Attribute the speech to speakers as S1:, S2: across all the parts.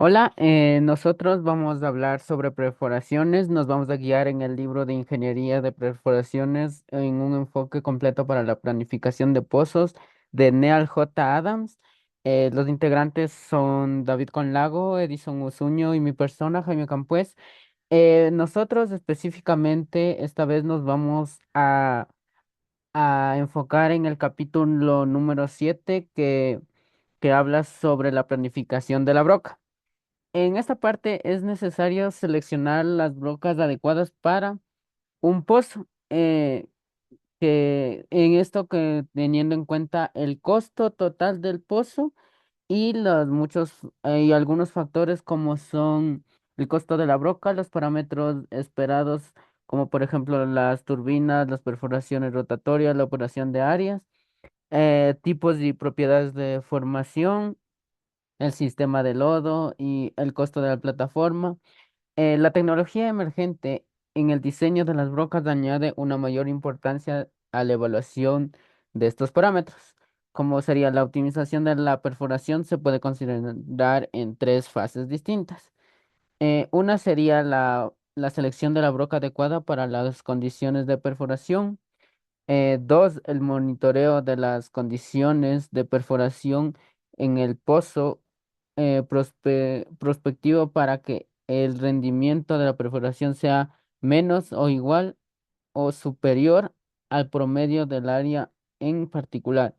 S1: Hola, nosotros vamos a hablar sobre perforaciones. Nos vamos a guiar en el libro de Ingeniería de Perforaciones en un enfoque completo para la planificación de pozos de Neal J. Adams. Los integrantes son David Conlago, Edison Usuño y mi persona, Jaime Campués. Nosotros específicamente esta vez nos vamos a enfocar en el capítulo número 7 que habla sobre la planificación de la broca. En esta parte es necesario seleccionar las brocas adecuadas para un pozo, que en esto que teniendo en cuenta el costo total del pozo y los muchos y algunos factores como son el costo de la broca, los parámetros esperados como por ejemplo las turbinas, las perforaciones rotatorias, la operación de áreas, tipos y propiedades de formación, el sistema de lodo y el costo de la plataforma. La tecnología emergente en el diseño de las brocas añade una mayor importancia a la evaluación de estos parámetros. Como sería la optimización de la perforación, se puede considerar en tres fases distintas. Una sería la selección de la broca adecuada para las condiciones de perforación. Dos, el monitoreo de las condiciones de perforación en el pozo prospectivo para que el rendimiento de la perforación sea menos o igual o superior al promedio del área en particular.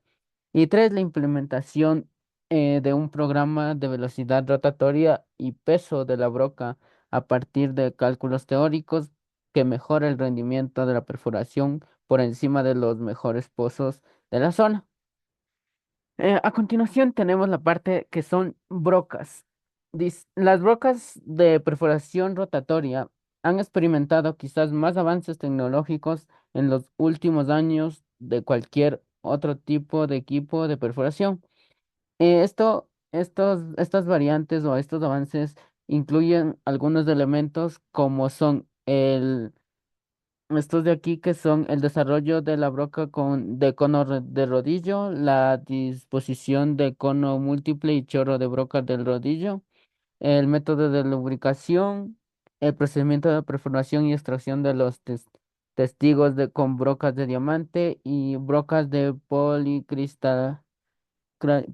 S1: Y tres, la implementación de un programa de velocidad rotatoria y peso de la broca a partir de cálculos teóricos que mejora el rendimiento de la perforación por encima de los mejores pozos de la zona. A continuación tenemos la parte que son brocas. Las brocas de perforación rotatoria han experimentado quizás más avances tecnológicos en los últimos años de cualquier otro tipo de equipo de perforación. Estas variantes o estos avances incluyen algunos elementos como son estos de aquí que son el desarrollo de la broca de cono de rodillo, la disposición de cono múltiple y chorro de broca del rodillo, el método de lubricación, el procedimiento de perforación y extracción de los testigos con brocas de diamante y brocas de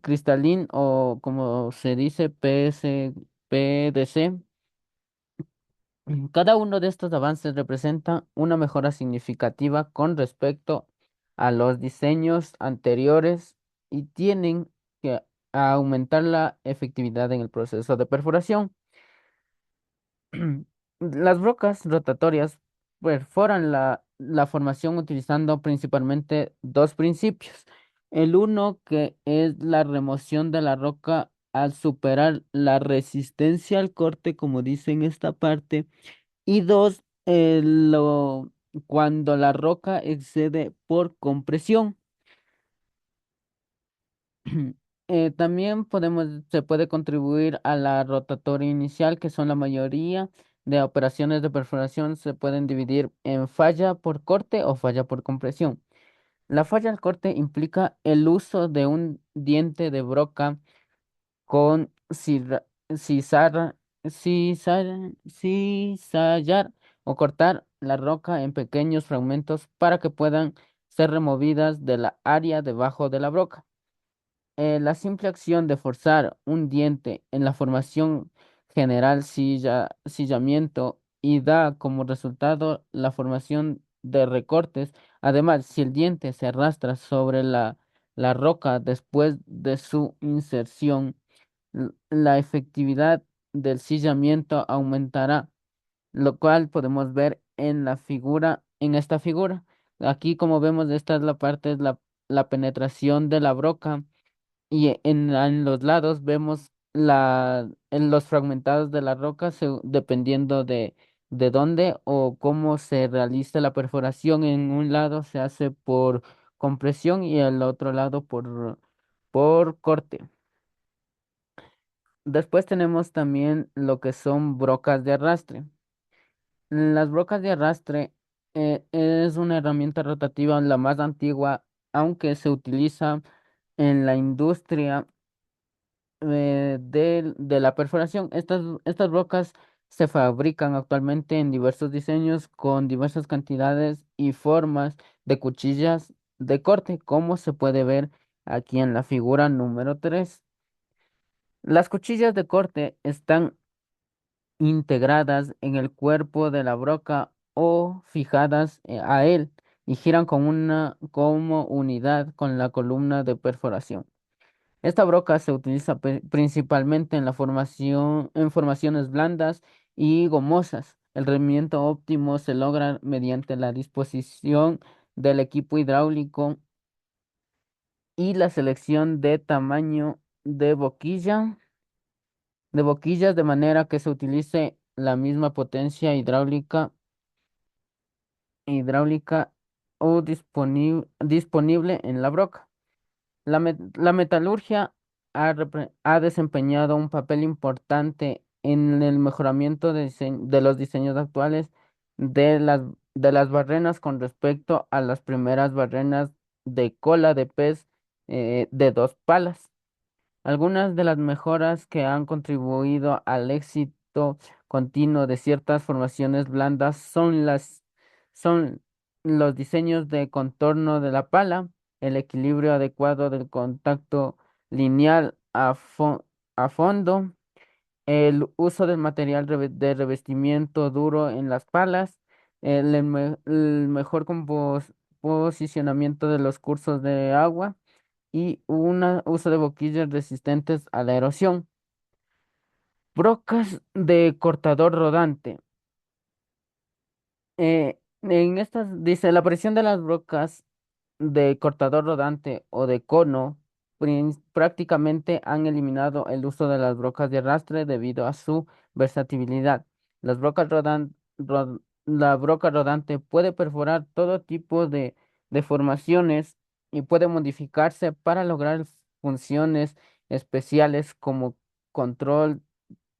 S1: cristalín o como se dice PDC. Cada uno de estos avances representa una mejora significativa con respecto a los diseños anteriores y tienen que aumentar la efectividad en el proceso de perforación. Las brocas rotatorias perforan la formación utilizando principalmente dos principios. El uno que es la remoción de la roca al superar la resistencia al corte, como dice en esta parte, y dos, cuando la roca excede por compresión. También se puede contribuir a la rotatoria inicial, que son la mayoría de operaciones de perforación, se pueden dividir en falla por corte o falla por compresión. La falla al corte implica el uso de un diente de broca con cizarra, cizallar o cortar la roca en pequeños fragmentos para que puedan ser removidas de la área debajo de la broca. La simple acción de forzar un diente en la formación general sillamiento y da como resultado la formación de recortes. Además, si el diente se arrastra sobre la roca después de su inserción, la efectividad del sillamiento aumentará, lo cual podemos ver en en esta figura. Aquí, como vemos, esta es la parte, es la penetración de la broca y en los lados vemos en los fragmentados de la roca, dependiendo de dónde o cómo se realiza la perforación. En un lado se hace por compresión y el otro lado por corte. Después tenemos también lo que son brocas de arrastre. Las brocas de arrastre es una herramienta rotativa la más antigua, aunque se utiliza en la industria de la perforación. Estas rocas se fabrican actualmente en diversos diseños con diversas cantidades y formas de cuchillas de corte, como se puede ver aquí en la figura número 3. Las cuchillas de corte están integradas en el cuerpo de la broca o fijadas a él y giran como unidad con la columna de perforación. Esta broca se utiliza principalmente en la formación, en formaciones blandas y gomosas. El rendimiento óptimo se logra mediante la disposición del equipo hidráulico y la selección de tamaño de boquillas de manera que se utilice la misma potencia hidráulica o disponible en la broca. La metalurgia ha desempeñado un papel importante en el mejoramiento de los diseños actuales de de las barrenas con respecto a las primeras barrenas de cola de pez de dos palas. Algunas de las mejoras que han contribuido al éxito continuo de ciertas formaciones blandas son los diseños de contorno de la pala, el equilibrio adecuado del contacto lineal a fondo, el uso del material de revestimiento duro en las palas, el mejor posicionamiento de los cursos de agua y un uso de boquillas resistentes a la erosión. Brocas de cortador rodante. En estas dice la aparición de las brocas de cortador rodante o de cono prácticamente han eliminado el uso de las brocas de arrastre debido a su versatilidad. La broca rodante puede perforar todo tipo de deformaciones y puede modificarse para lograr funciones especiales como control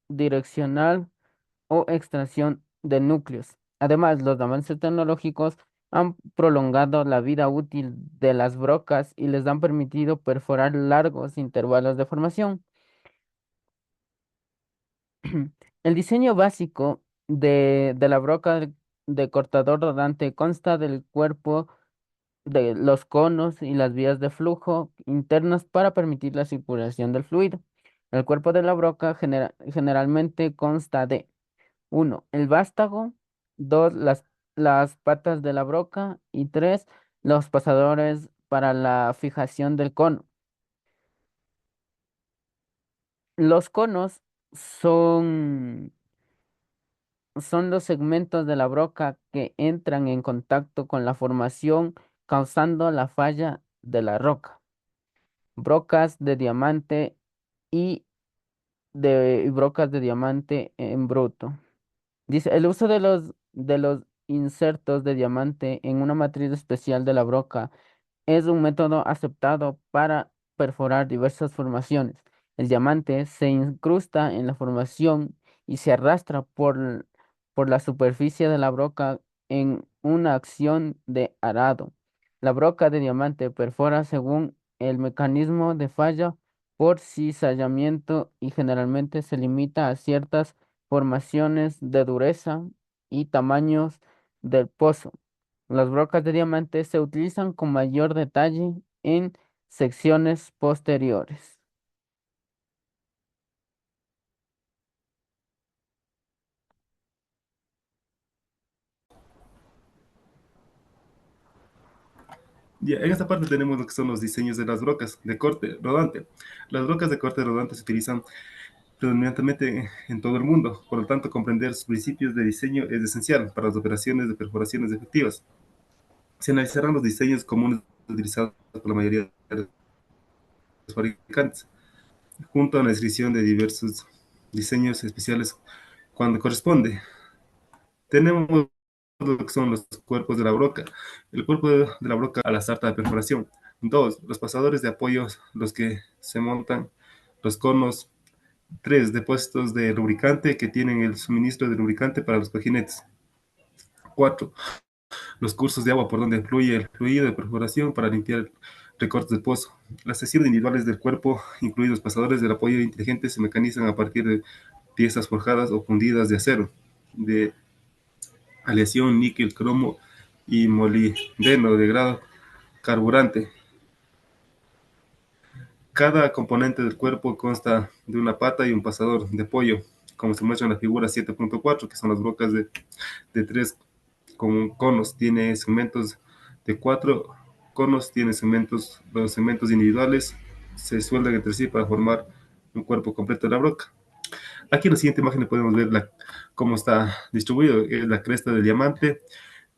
S1: direccional o extracción de núcleos. Además, los avances tecnológicos han prolongado la vida útil de las brocas y les han permitido perforar largos intervalos de formación. El diseño básico de la broca de cortador rodante consta del cuerpo de los conos y las vías de flujo internas para permitir la circulación del fluido. El cuerpo de la broca generalmente consta de uno, el vástago; dos, las patas de la broca; y tres, los pasadores para la fijación del cono. Los conos son, son los segmentos de la broca que entran en contacto con la formación, causando la falla de la roca. Brocas de diamante y y brocas de diamante en bruto. Dice, el uso de los insertos de diamante en una matriz especial de la broca es un método aceptado para perforar diversas formaciones. El diamante se incrusta en la formación y se arrastra por la superficie de la broca en una acción de arado. La broca de diamante perfora según el mecanismo de falla por cizallamiento y generalmente se limita a ciertas formaciones de dureza y tamaños del pozo. Las brocas de diamante se utilizan con mayor detalle en secciones posteriores.
S2: Ya, en esta parte tenemos lo que son los diseños de las brocas de corte rodante. Las brocas de corte rodante se utilizan predominantemente en todo el mundo, por lo tanto comprender sus principios de diseño es esencial para las operaciones de perforaciones efectivas. Se analizarán los diseños comunes utilizados por la mayoría de los fabricantes, junto a la descripción de diversos diseños especiales cuando corresponde. Tenemos lo que son los cuerpos de la broca. El cuerpo de la broca a la sarta de perforación. Dos, los pasadores de apoyo, los que se montan, los conos. Tres, depósitos de lubricante que tienen el suministro de lubricante para los cojinetes. Cuatro, los cursos de agua por donde fluye el fluido de perforación para limpiar recortes de pozo. Las secciones individuales del cuerpo, incluidos pasadores del apoyo inteligente, se mecanizan a partir de piezas forjadas o fundidas de acero, de aleación, níquel, cromo y molibdeno de grado carburante. Cada componente del cuerpo consta de una pata y un pasador de apoyo, como se muestra en la figura 7.4, que son las brocas de 3 con conos. Tiene segmentos de 4 conos, tiene segmentos, los segmentos individuales se sueldan entre sí para formar un cuerpo completo de la broca. Aquí en la siguiente imagen podemos ver cómo está distribuido. Es la cresta del diamante,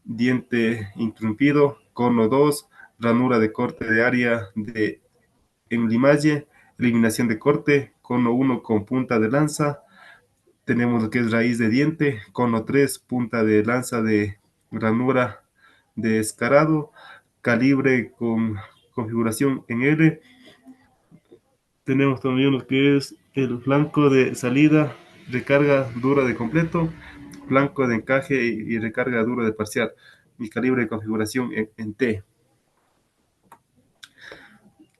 S2: diente interrumpido, cono 2, ranura de corte de área de enlimaje, eliminación de corte, cono 1 con punta de lanza, tenemos lo que es raíz de diente, cono 3 punta de lanza de ranura de escarado, calibre con configuración en L, tenemos también lo que es el flanco de salida, recarga dura de completo, flanco de encaje y recarga dura de parcial, y calibre de configuración en T.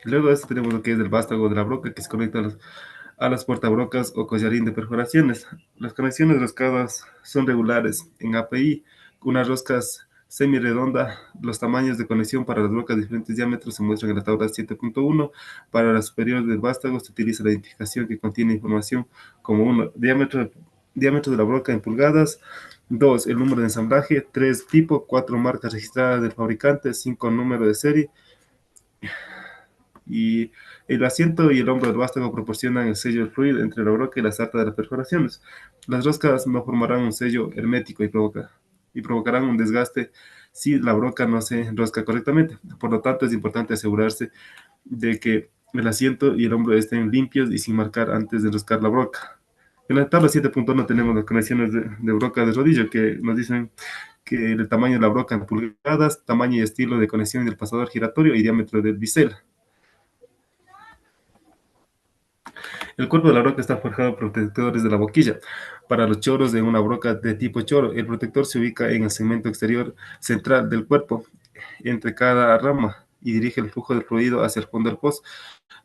S2: Luego de esto tenemos lo que es el vástago de la broca, que se conecta a las portabrocas o collarín de perforaciones. Las conexiones roscadas son regulares en API, unas roscas semi-redonda. Los tamaños de conexión para las brocas de diferentes diámetros se muestran en la tabla 7.1. Para la superior del vástago se utiliza la identificación que contiene información como 1, diámetro de la broca en pulgadas, 2, el número de ensamblaje, 3, tipo, 4, marcas registradas del fabricante, 5, número de serie, y el asiento y el hombro del vástago proporcionan el sello del fluido entre la broca y la sarta de las perforaciones. Las roscas no formarán un sello hermético y provocarán un desgaste si la broca no se enrosca correctamente. Por lo tanto, es importante asegurarse de que el asiento y el hombro estén limpios y sin marcar antes de enroscar la broca. En la tabla 7.1 tenemos las conexiones de broca de rodillo que nos dicen que el tamaño de la broca en pulgadas, tamaño y estilo de conexión del pasador giratorio y diámetro del bisel. El cuerpo de la broca está forjado por protectores de la boquilla. Para los choros de una broca de tipo choro, el protector se ubica en el segmento exterior central del cuerpo, entre cada rama, y dirige el flujo del fluido hacia el fondo del pozo.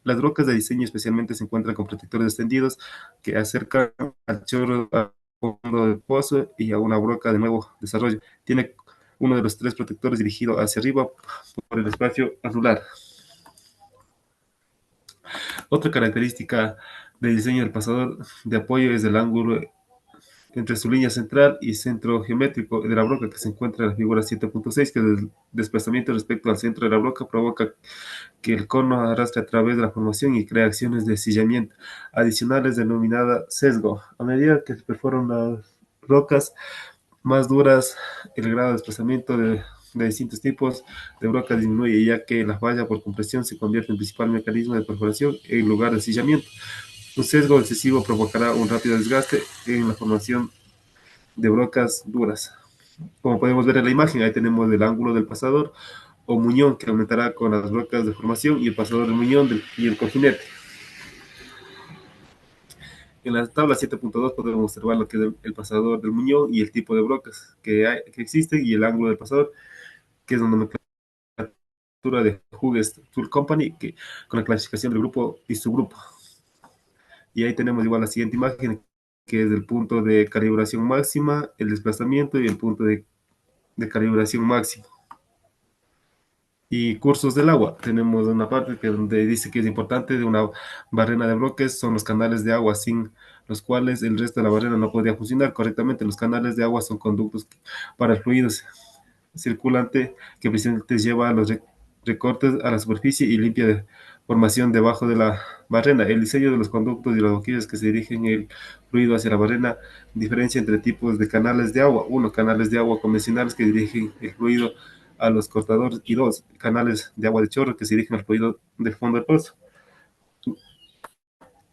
S2: Las brocas de diseño especialmente se encuentran con protectores extendidos que acercan al choro al fondo del pozo y a una broca de nuevo desarrollo. Tiene uno de los 3 protectores dirigido hacia arriba por el espacio anular. Otra característica del diseño del pasador de apoyo es el ángulo entre su línea central y centro geométrico de la broca, que se encuentra en la figura 7.6, que el desplazamiento respecto al centro de la broca provoca que el cono arrastre a través de la formación y crea acciones de sillamiento adicionales denominada sesgo. A medida que se perforan las rocas más duras, el grado de desplazamiento de distintos tipos de broca disminuye, ya que la falla por compresión se convierte en principal mecanismo de perforación en lugar de sillamiento. Un sesgo excesivo provocará un rápido desgaste en la formación de brocas duras. Como podemos ver en la imagen, ahí tenemos el ángulo del pasador o muñón que aumentará con las brocas de formación y el pasador del muñón y el cojinete. En la tabla 7.2 podemos observar lo que es el pasador del muñón y el tipo de brocas que existen y el ángulo del pasador, que es una nomenclatura de Hughes Tool Company, con la clasificación del grupo y subgrupo. Y ahí tenemos igual la siguiente imagen, que es el punto de calibración máxima, el desplazamiento y el punto de calibración máximo. Y cursos del agua. Tenemos una parte donde dice que es importante de una barrena de bloques, son los canales de agua, sin los cuales el resto de la barrera no podría funcionar correctamente. Los canales de agua son conductos para el fluido circulante que precisamente lleva los recortes a la superficie y limpia de formación debajo de la barrena. El diseño de los conductos y las boquillas que se dirigen el fluido hacia la barrena diferencia entre tipos de canales de agua. Uno, canales de agua convencionales que dirigen el fluido a los cortadores, y 2, canales de agua de chorro que se dirigen al fluido del fondo del pozo.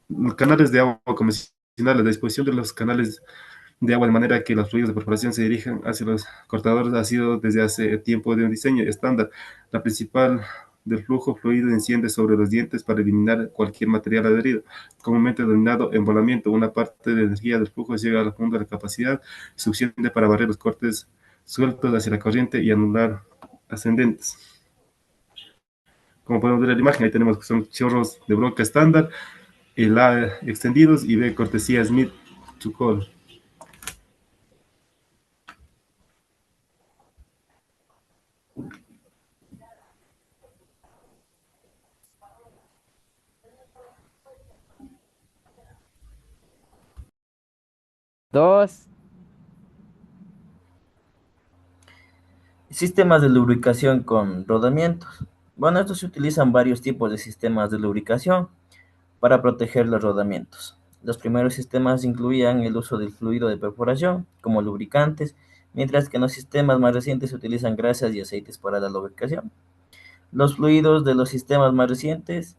S2: Los canales de agua convencionales, la disposición de los canales de agua de manera que los fluidos de perforación se dirijan hacia los cortadores ha sido desde hace tiempo de un diseño estándar. La principal del flujo fluido enciende sobre los dientes para eliminar cualquier material adherido, comúnmente denominado embolamiento. Una parte de la energía del flujo llega al fondo de la capacidad suficiente para barrer los cortes sueltos hacia la corriente y anular ascendentes. Como podemos ver en la imagen, ahí tenemos que son chorros de broca estándar, el A extendidos y B cortesía Smith to Call.
S1: Dos.
S3: Sistemas de lubricación con rodamientos. Bueno, estos se utilizan varios tipos de sistemas de lubricación para proteger los rodamientos. Los primeros sistemas incluían el uso del fluido de perforación como lubricantes, mientras que en los sistemas más recientes se utilizan grasas y aceites para la lubricación. Los fluidos de los sistemas más recientes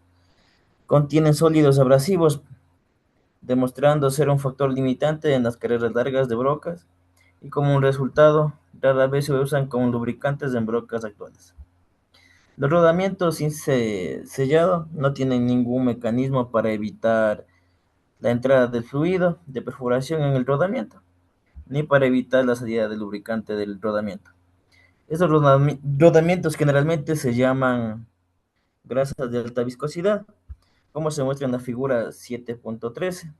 S3: contienen sólidos abrasivos, demostrando ser un factor limitante en las carreras largas de brocas, y como un resultado, rara vez se usan como lubricantes en brocas actuales. Los rodamientos sin sellado no tienen ningún mecanismo para evitar la entrada del fluido de perforación en el rodamiento, ni para evitar la salida del lubricante del rodamiento. Estos rodamientos generalmente se llaman grasas de alta viscosidad, como se muestra en la figura 7.13.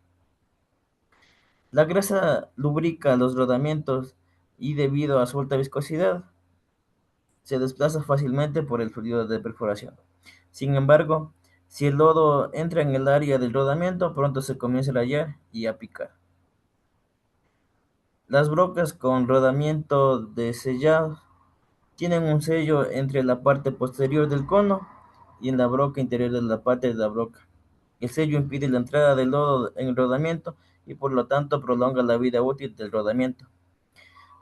S3: La grasa lubrica los rodamientos y debido a su alta viscosidad, se desplaza fácilmente por el fluido de perforación. Sin embargo, si el lodo entra en el área del rodamiento, pronto se comienza a rayar y a picar. Las brocas con rodamiento de sellado tienen un sello entre la parte posterior del cono y en la broca interior de la parte de la broca. El sello impide la entrada del lodo en el rodamiento y por lo tanto prolonga la vida útil del rodamiento.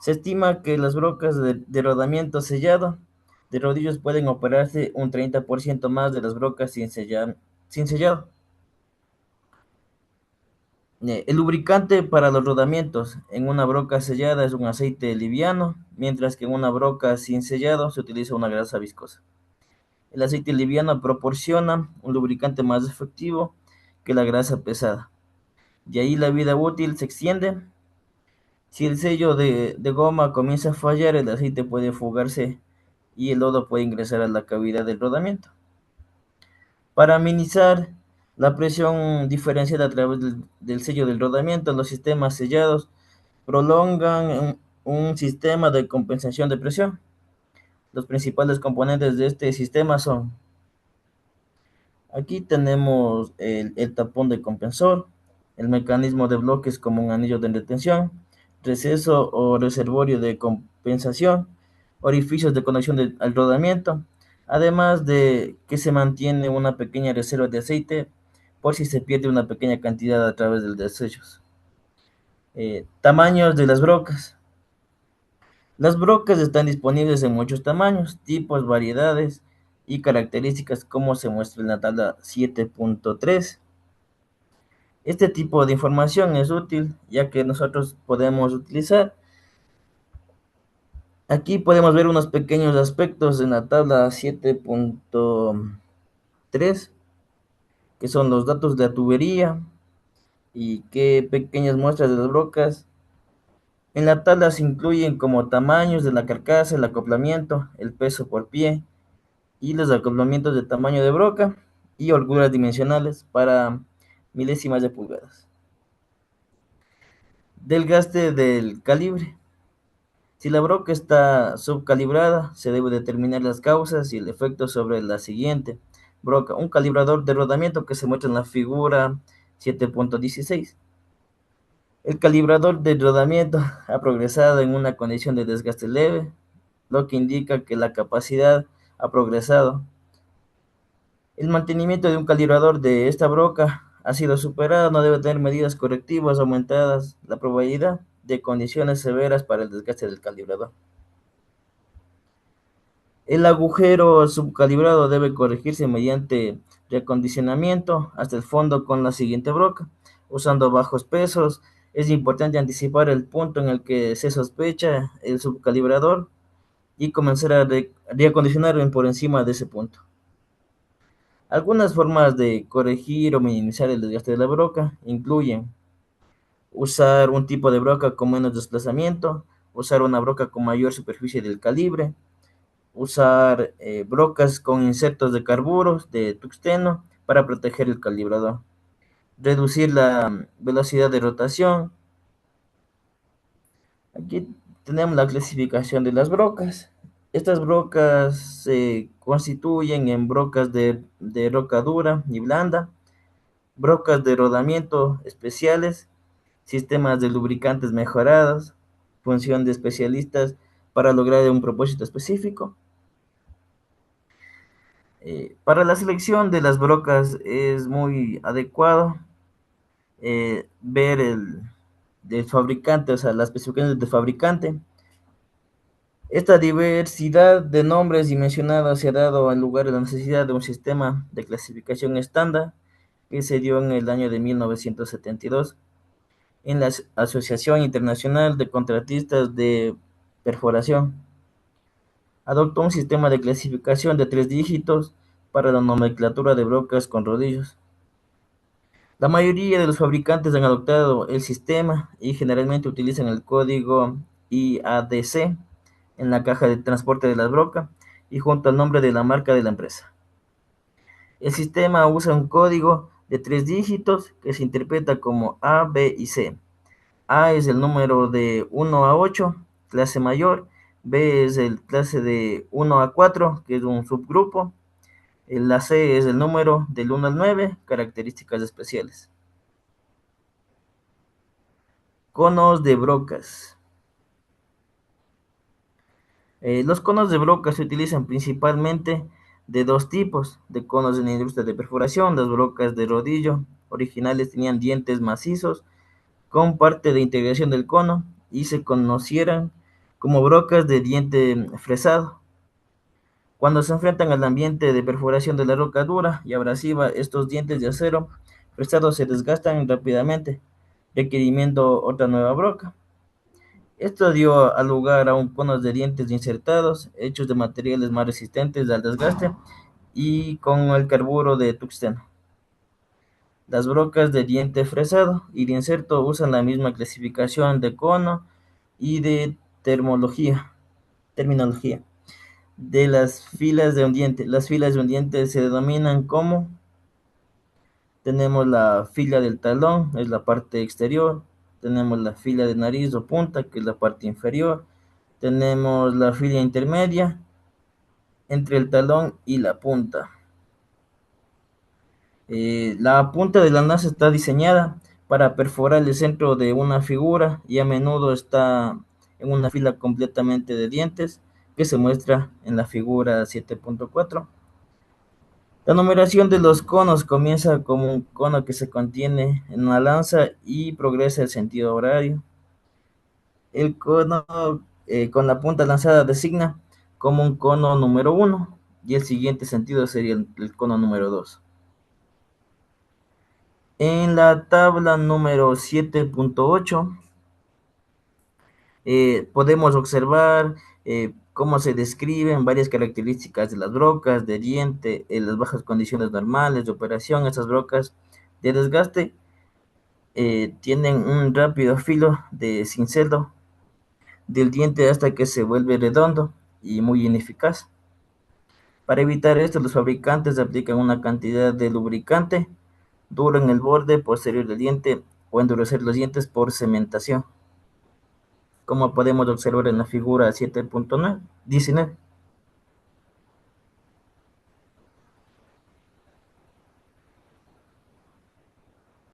S3: Se estima que las brocas de rodamiento sellado de rodillos pueden operarse un 30% más de las brocas sin sellado. El lubricante para los rodamientos en una broca sellada es un aceite liviano, mientras que en una broca sin sellado se utiliza una grasa viscosa. El aceite liviano proporciona un lubricante más efectivo que la grasa pesada. De ahí la vida útil se extiende. Si el sello de goma comienza a fallar, el aceite puede fugarse y el lodo puede ingresar a la cavidad del rodamiento. Para minimizar la presión diferencial a través del sello del rodamiento, los sistemas sellados prolongan un sistema de compensación de presión. Los principales componentes de este sistema son: aquí tenemos el tapón de compensor, el mecanismo de bloques como un anillo de retención, receso o reservorio de compensación, orificios de conexión al rodamiento, además de que se mantiene una pequeña reserva de aceite por si se pierde una pequeña cantidad a través del desechos. Tamaños de las brocas. Las brocas están disponibles en muchos tamaños, tipos, variedades y características como se muestra en la tabla 7.3. Este tipo de información es útil ya que nosotros podemos utilizar. Aquí podemos ver unos pequeños aspectos en la tabla 7.3, que son los datos de la tubería y qué pequeñas muestras de las brocas. En la tabla se incluyen como tamaños de la carcasa, el acoplamiento, el peso por pie y los acoplamientos de tamaño de broca y holguras dimensionales para milésimas de pulgadas. Desgaste del calibre. Si la broca está subcalibrada, se debe determinar las causas y el efecto sobre la siguiente broca. Un calibrador de rodamiento que se muestra en la figura 7.16. El calibrador de rodamiento ha progresado en una condición de desgaste leve, lo que indica que la capacidad ha progresado. El mantenimiento de un calibrador de esta broca ha sido superado, no debe tener medidas correctivas aumentadas la probabilidad de condiciones severas para el desgaste del calibrador. El agujero subcalibrado debe corregirse mediante reacondicionamiento hasta el fondo con la siguiente broca, usando bajos pesos. Es importante anticipar el punto en el que se sospecha el subcalibrador y comenzar a reacondicionar por encima de ese punto. Algunas formas de corregir o minimizar el desgaste de la broca incluyen usar un tipo de broca con menos desplazamiento, usar una broca con mayor superficie del calibre, usar brocas con insertos de carburos de tungsteno para proteger el calibrador, reducir la velocidad de rotación. Aquí tenemos la clasificación de las brocas. Estas brocas se constituyen en brocas de roca dura y blanda, brocas de rodamiento especiales, sistemas de lubricantes mejorados, función de especialistas para lograr un propósito específico. Para la selección de las brocas es muy adecuado ver del fabricante, o sea, las especificaciones del fabricante. Esta diversidad de nombres dimensionados se ha dado en lugar de la necesidad de un sistema de clasificación estándar que se dio en el año de 1972 en la Asociación Internacional de Contratistas de Perforación. Adoptó un sistema de clasificación de 3 dígitos para la nomenclatura de brocas con rodillos. La mayoría de los fabricantes han adoptado el sistema y generalmente utilizan el código IADC en la caja de transporte de la broca y junto al nombre de la marca de la empresa. El sistema usa un código de 3 dígitos que se interpreta como A, B y C. A es el número de 1 a 8, clase mayor. B es el clase de 1 a 4, que es un subgrupo. La C es el número del 1 al 9, características especiales. Conos de brocas. Los conos de brocas se utilizan principalmente de 2 tipos de conos en la industria de perforación. Las brocas de rodillo originales tenían dientes macizos con parte de integración del cono y se conocieran como brocas de diente fresado. Cuando se enfrentan al ambiente de perforación de la roca dura y abrasiva, estos dientes de acero fresado se desgastan rápidamente, requiriendo otra nueva broca. Esto dio lugar a un conos de dientes insertados, hechos de materiales más resistentes al desgaste y con el carburo de tungsteno. Las brocas de diente fresado y de inserto usan la misma clasificación de cono y de terminología de las filas de un diente. Las filas de un diente se denominan como: tenemos la fila del talón, es la parte exterior; tenemos la fila de nariz o punta, que es la parte inferior; tenemos la fila intermedia entre el talón y la punta. La punta de la lanza está diseñada para perforar el centro de una figura y a menudo está en una fila completamente de dientes, que se muestra en la figura 7.4. La numeración de los conos comienza como un cono que se contiene en una lanza y progresa en sentido horario. El cono con la punta lanzada designa como un cono número 1 y el siguiente sentido sería el cono número 2. En la tabla número 7.8 podemos observar cómo se describen varias características de las brocas de diente en las bajas condiciones normales de operación. Estas brocas de desgaste tienen un rápido filo de cincelo del diente hasta que se vuelve redondo y muy ineficaz. Para evitar esto, los fabricantes aplican una cantidad de lubricante duro en el borde posterior del diente o endurecer los dientes por cementación, como podemos observar en la figura 7.19.